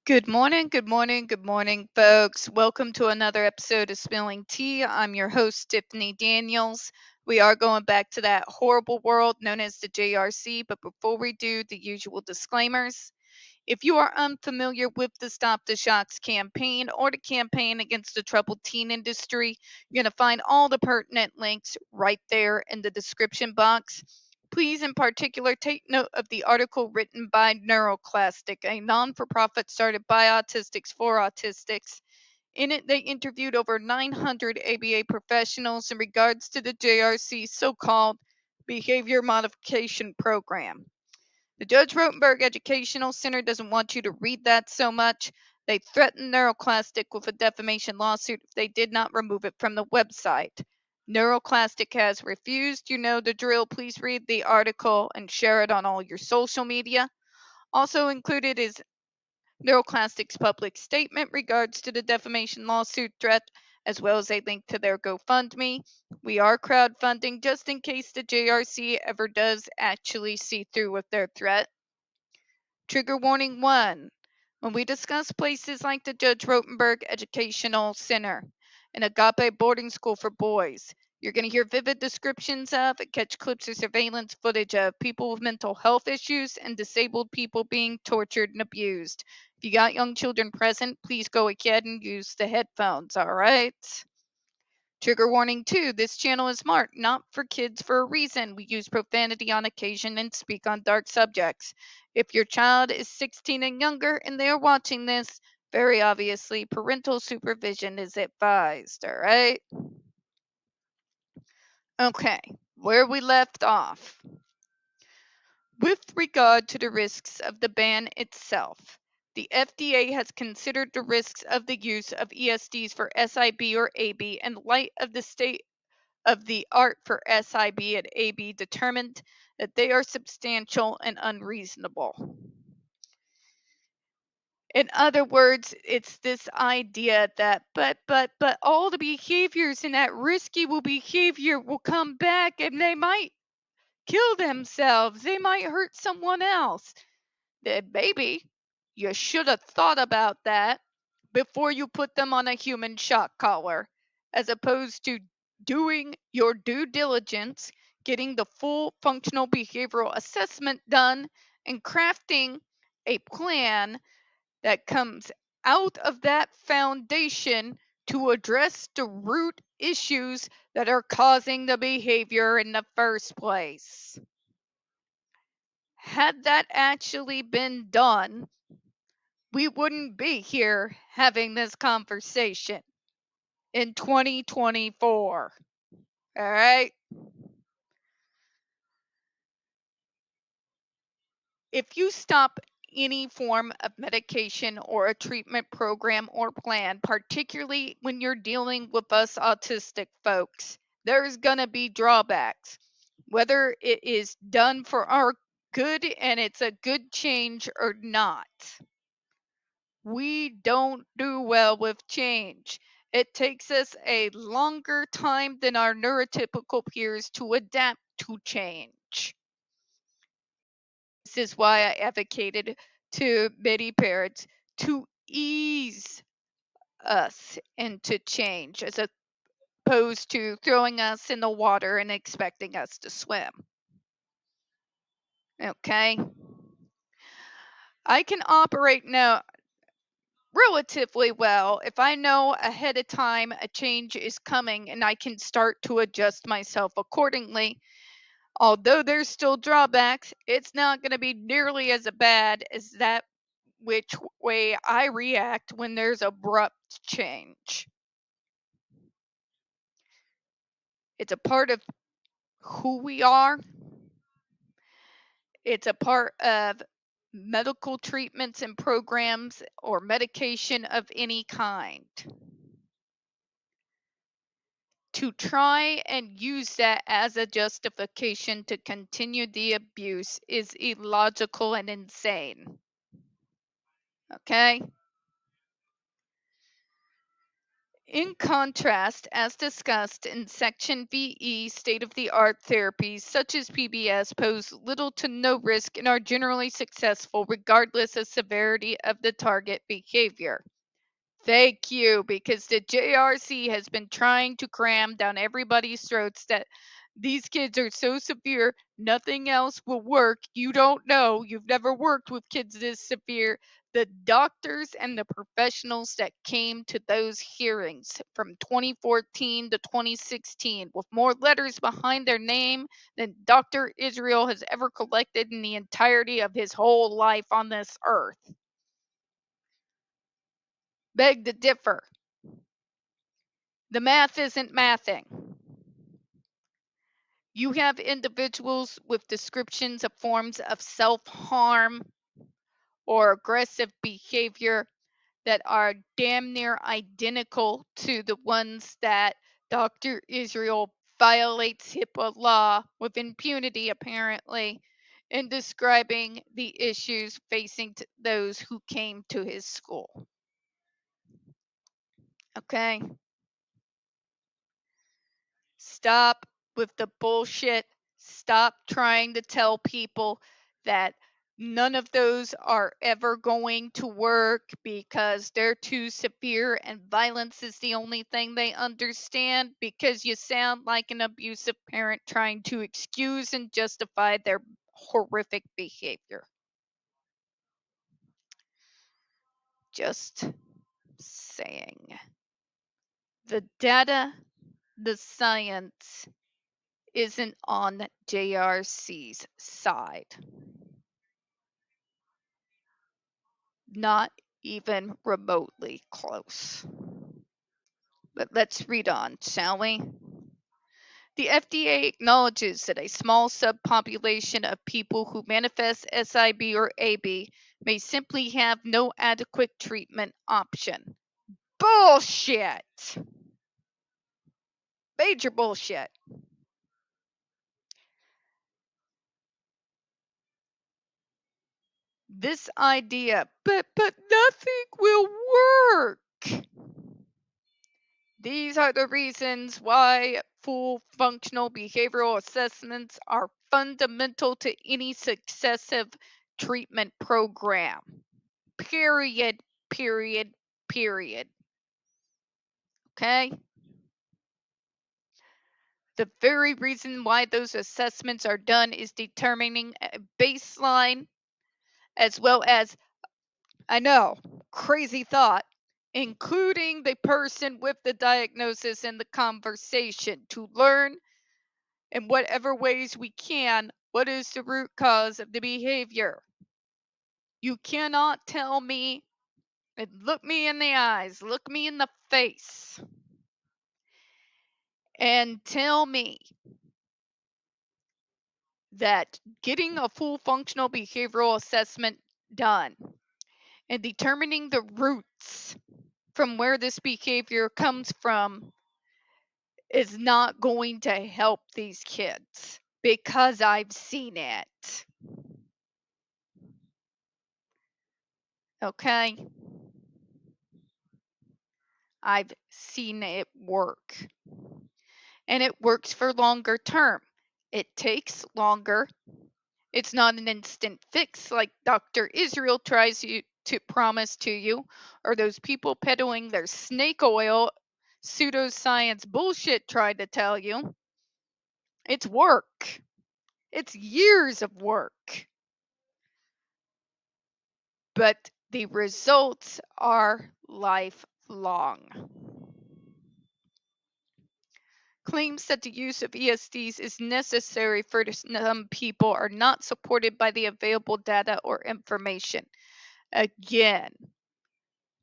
Good morning, good morning, good morning, folks. Welcome to another episode of Spilling Tea. I'm your host, Tiffany Daniels. We are going back to that horrible world known as the JRC, but before we do, the usual disclaimers. If you are unfamiliar with the Stop the Shocks campaign or the campaign against the troubled teen industry, you're going to find all the pertinent links right there in the description box. Please, in particular, take note of the article written by NeuroClastic, a non for profit started by autistics for autistics. In it, they interviewed over 900 ABA professionals in regards to the JRC's so called behavior modification program. The Judge Rotenberg Educational Center doesn't want you to read that so much. They threatened NeuroClastic with a defamation lawsuit if they did not remove it from the website. NeuroClastic has refused. You know the drill. Please read the article and share it on all your social media. Also included is NeuroClastic's public statement regards to the defamation lawsuit threat, as well as a link to their GoFundMe. We are crowdfunding just in case the JRC ever does actually see through with their threat. Trigger warning 1. When we discuss places like the Judge Rotenberg Educational Center, an agape boarding school for boys, you're going to hear vivid descriptions of, catch clips or surveillance footage of people with mental health issues and disabled people being tortured and abused. If you got young children present, please go ahead and use the headphones, all right? Trigger warning 2. This channel is marked not for kids for a reason. We use profanity on occasion and speak on dark subjects. If your child is 16 and younger and they are watching this, very obviously parental supervision is advised, all right? Okay, where we left off. With regard to the risks of the ban itself, the FDA has considered the risks of the use of ESDs for SIB or AB in light of the state of the art for SIB and AB determined that they are substantial and unreasonable. In other words, it's this idea that but all the behaviors in that risky behavior will come back and they might kill themselves. They might hurt someone else. Then maybe you should have thought about that before you put them on a human shock collar, as opposed to doing your due diligence, getting the full functional behavioral assessment done, and crafting a plan that comes out of that foundation to address the root issues that are causing the behavior in the first place. Had that actually been done, we wouldn't be here having this conversation in 2024. All right? If you stop any form of medication or a treatment program or plan, particularly when you're dealing with us autistic folks, there's going to be drawbacks. Whether it is done for our good and it's a good change or not. We don't do well with change. It takes us a longer time than our neurotypical peers to adapt to change. This is why I advocated to many parents to ease us into change as opposed to throwing us in the water and expecting us to swim. Okay? I can operate now relatively well if I know ahead of time a change is coming and I can start to adjust myself accordingly. Although there's still drawbacks, it's not going to be nearly as bad as that which way I react when there's abrupt change. It's a part of who we are. It's a part of medical treatments and programs or medication of any kind. To try and use that as a justification to continue the abuse is illogical and insane. Okay? In contrast, as discussed in Section VE, state-of-the-art therapies such as PBS pose little to no risk and are generally successful regardless of severity of the target behavior. Thank you, because the JRC has been trying to cram down everybody's throats that these kids are so severe, nothing else will work. You don't know. You've never worked with kids this severe. The doctors and the professionals that came to those hearings from 2014 to 2016 with more letters behind their name than Dr. Israel has ever collected in the entirety of his whole life on this earth beg to differ. The math isn't mathing. You have individuals with descriptions of forms of self-harm or aggressive behavior that are damn near identical to the ones that Dr. Israel violates HIPAA law with impunity, apparently, in describing the issues facing those who came to his school. Okay? Stop with the bullshit. Stop trying to tell people that none of those are ever going to work because they're too severe and violence is the only thing they understand, because you sound like an abusive parent trying to excuse and justify their horrific behavior. Just saying. The data, the science isn't on JRC's side. Not even remotely close. But let's read on, shall we? The FDA acknowledges that a small subpopulation of people who manifest SIB or AB may simply have no adequate treatment option. Bullshit! Major bullshit. This idea, but nothing will work. These are the reasons why full functional behavioral assessments are fundamental to any successive treatment program. Period, period, period. Okay? The very reason why those assessments are done is determining a baseline, as well as, I know, crazy thought, including the person with the diagnosis in the conversation to learn in whatever ways we can what is the root cause of the behavior. You cannot tell me and look me in the eyes, look me in the face, and tell me that getting a full functional behavioral assessment done and determining the roots from where this behavior comes from is not going to help these kids, because I've seen it. Okay? I've seen it work. And it works for longer term. It takes longer. It's not an instant fix like Dr. Israel tries to promise to you, or those people peddling their snake oil pseudoscience bullshit tried to tell you. It's work. It's years of work. But the results are lifelong. Claims that the use of ESDs is necessary for some people are not supported by the available data or information. Again,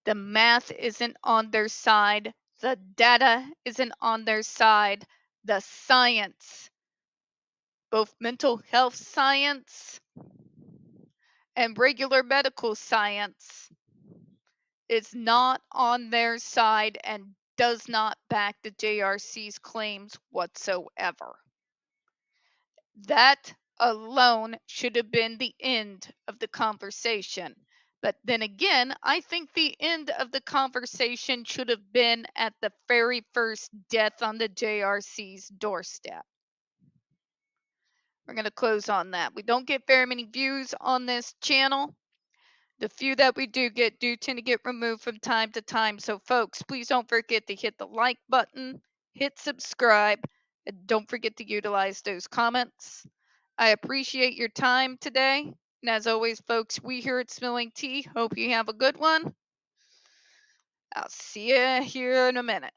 the math isn't on their side, the data isn't on their side, the science, both mental health science and regular medical science, is not on their side and does not back the JRC's claims whatsoever. That alone should have been the end of the conversation. But then again, I think the end of the conversation should have been at the very first death on the JRC's doorstep. We're going to close on that. We don't get very many views on this channel. The few that we do get do tend to get removed from time to time. So, folks, please don't forget to hit the like button, hit subscribe, and don't forget to utilize those comments. I appreciate your time today. And as always, folks, we here at Spilling Tea hope you have a good one. I'll see you here in a minute.